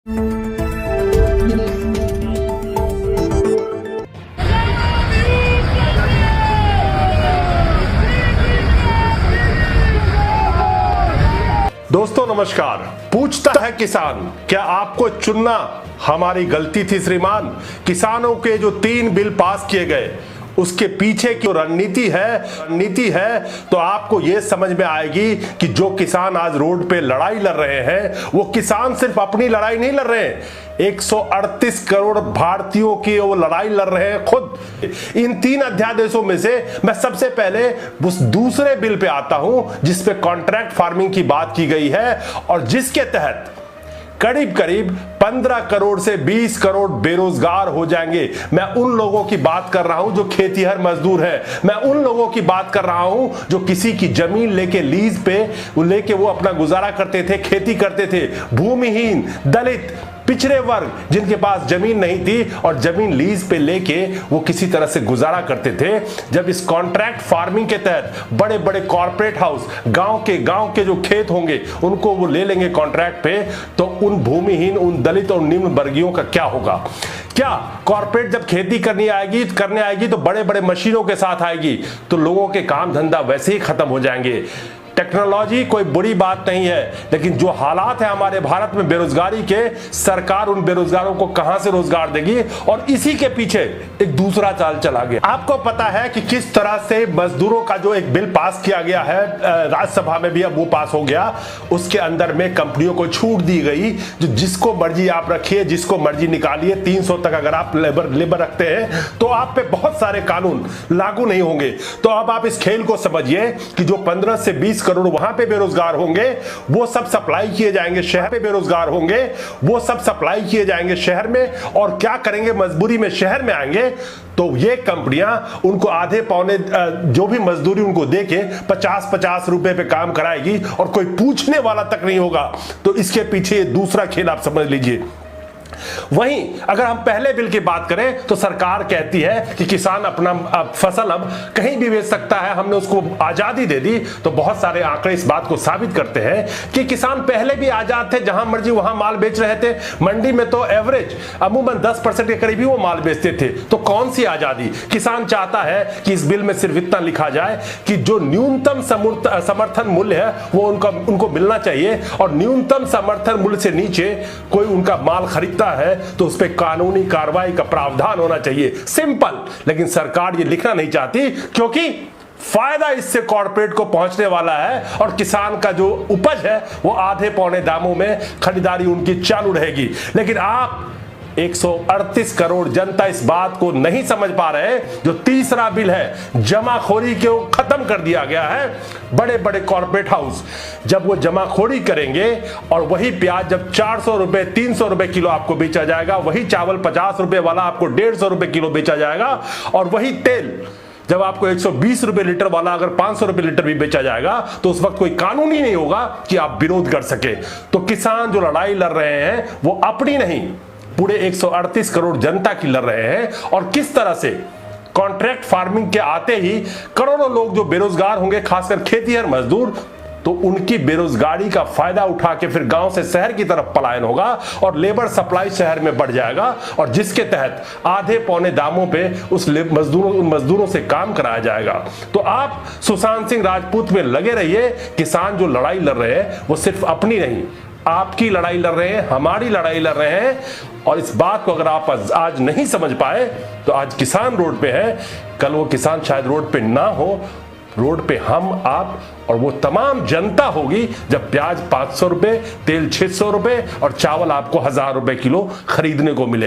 दोस्तों नमस्कार। पूछता है किसान, क्या आपको चुनना हमारी गलती थी श्रीमान? किसानों के जो 3 बिल पास किए गए उसके पीछे की रणनीति है तो आपको यह समझ में आएगी कि जो किसान आज रोड पे लड़ाई लड़ रहे हैं वो किसान सिर्फ अपनी लड़ाई नहीं लड़ रहे हैं, 138 करोड़ भारतीयों की वो लड़ाई लड़ रहे हैं खुद। इन 3 अध्यादेशों में से मैं सबसे पहले उस दूसरे बिल पे आता हूं जिस पे कॉन्ट्रैक्ट फार्मिंग की बात की गई है और जिसके तहत करीब करीब 15 करोड़ से 20 करोड़ बेरोजगार हो जाएंगे। मैं उन लोगों की बात कर रहा हूं जो खेतीहर मजदूर है, मैं उन लोगों की बात कर रहा हूं जो किसी की जमीन लेके लीज पे लेके वो अपना गुजारा करते थे, खेती करते थे, भूमिहीन, दलित, पिछड़े वर्ग जिनके पास जमीन नहीं थी और जमीन लीज पे लेके वो किसी तरह से गुजारा करते थे। जब इस कॉन्ट्रैक्ट फार्मिंग के तहत बड़े बड़े कॉर्पोरेट हाउस गांव के जो खेत होंगे उनको वो ले लेंगे कॉन्ट्रैक्ट पे, तो उन भूमिहीन, उन दलित और निम्न वर्गीयों का क्या होगा? क्या कॉर्पोरेट जब खेती करने आएगी तो बड़े बड़े मशीनों के साथ आएगी, तो लोगों के काम धंधा वैसे ही खत्म हो जाएंगे। टेक्नोलॉजी कोई बुरी बात नहीं है, लेकिन जो हालात है हमारे भारत में बेरोजगारी के, सरकार उन बेरोजगारों को कहां से रोजगार देगी? और इसी के पीछे एक दूसरा चाल चला गया। आपको पता है कि किस तरह से मजदूरों का जो एक बिल पास किया गया है, राज्यसभा में भी अब वो पास हो गया, उसके अंदर में कंपनियों को छूट दी गई, जो जिसको मर्जी आप रखिए, जिसको मर्जी निकालिए, 300 तक अगर आप लेबर रखते हैं तो आप पे बहुत सारे कानून लागू नहीं होंगे। तो अब आप इस खेल को समझिए कि जो 15 से 20 करोड़ वहां पे बेरोजगार होंगे वो सब सप्लाई किए जाएंगे शहर पे, बेरोजगार होंगे वो सब सप्लाई किए जाएंगे शहर में, और क्या करेंगे? मजबूरी में शहर में आएंगे तो ये कंपनियां उनको आधे पौने जो भी मजदूरी उनको देके 50-50 रुपए पे काम कराएगी और कोई पूछने वाला तक नहीं होगा। तो इसके पीछे दूसरा खेल आप समझ लीजिए। वहीं अगर हम पहले बिल की बात करें तो सरकार कहती है कि किसान अपना फसल अब कहीं भी बेच सकता है, हमने उसको आजादी दे दी। तो बहुत सारे आंकड़े इस बात को साबित करते हैं कि किसान पहले भी आजाद थे, जहां मर्जी वहां माल बेच रहे थे। मंडी में तो एवरेज अमूमन 10% के करीब ही वो माल बेचते थे। तो कौन सी आजादी? किसान चाहता है कि इस बिल में सिर्फ इतना लिखा जाए कि जो न्यूनतम समर्थन मूल्य है वो उनको मिलना चाहिए, और न्यूनतम समर्थन मूल्य से नीचे कोई उनका माल खरीदता है तो उस पे कानूनी कार्रवाई का प्रावधान होना चाहिए। सिंपल। लेकिन सरकार ये लिखना नहीं चाहती क्योंकि फायदा इससे कॉर्पोरेट को पहुंचने वाला है और किसान का जो उपज है वो आधे पौने दामों में खरीदारी उनकी चालू रहेगी। लेकिन आप 138 करोड़ जनता इस बात को नहीं समझ पा रहे। जो तीसरा बिल है, जमाखोरी को खत्म कर दिया गया है। बड़े बड़े कॉर्पोरेट हाउस जब वो जमाखोरी करेंगे और वही प्याज जब 400 रुपए 300 रुपए किलो आपको बेचा जाएगा, वही चावल 50 रुपए वाला आपको 150 रुपए किलो बेचा जाएगा, और वही तेल जब आपको 120 रुपए लीटर वाला अगर 500 रुपए लीटर भी बेचा जाएगा, तो उस वक्त कोई कानून ही नहीं होगा कि आप विरोध कर सके। तो किसान जो लड़ाई लड़ रहे हैं वो अपनी नहीं, पूरे 138 करोड़ जनता की लड़ रहे हैं। और किस तरह से कॉन्ट्रैक्ट फार्मिंग के आते ही करोड़ों लोग जो बेरोजगार होंगे, खासकर खेतीहर मजदूर, तो उनकी बेरोजगारी का फायदा उठा के फिर गांव से शहर की तरफ पलायन होगा और लेबर सप्लाई शहर में बढ़ जाएगा, और जिसके तहत आधे पौने दामों पे उन मजदूरों से काम कराया जाएगा। तो आप सुशांत सिंह राजपूत में लगे रहिए। किसान जो लड़ाई लड़ रहे हैं वो सिर्फ अपनी नहीं, आपकी लड़ाई लड़ रहे हैं, हमारी लड़ाई लड़ रहे हैं। और इस बात को अगर आप आज नहीं समझ पाए तो आज किसान रोड पे है, कल वो किसान शायद रोड पे ना हो। रोड पे हम, आप और वो तमाम जनता होगी जब प्याज 500 रुपए, तेल 600 रुपए और चावल आपको 1000 रुपए किलो खरीदने को मिले।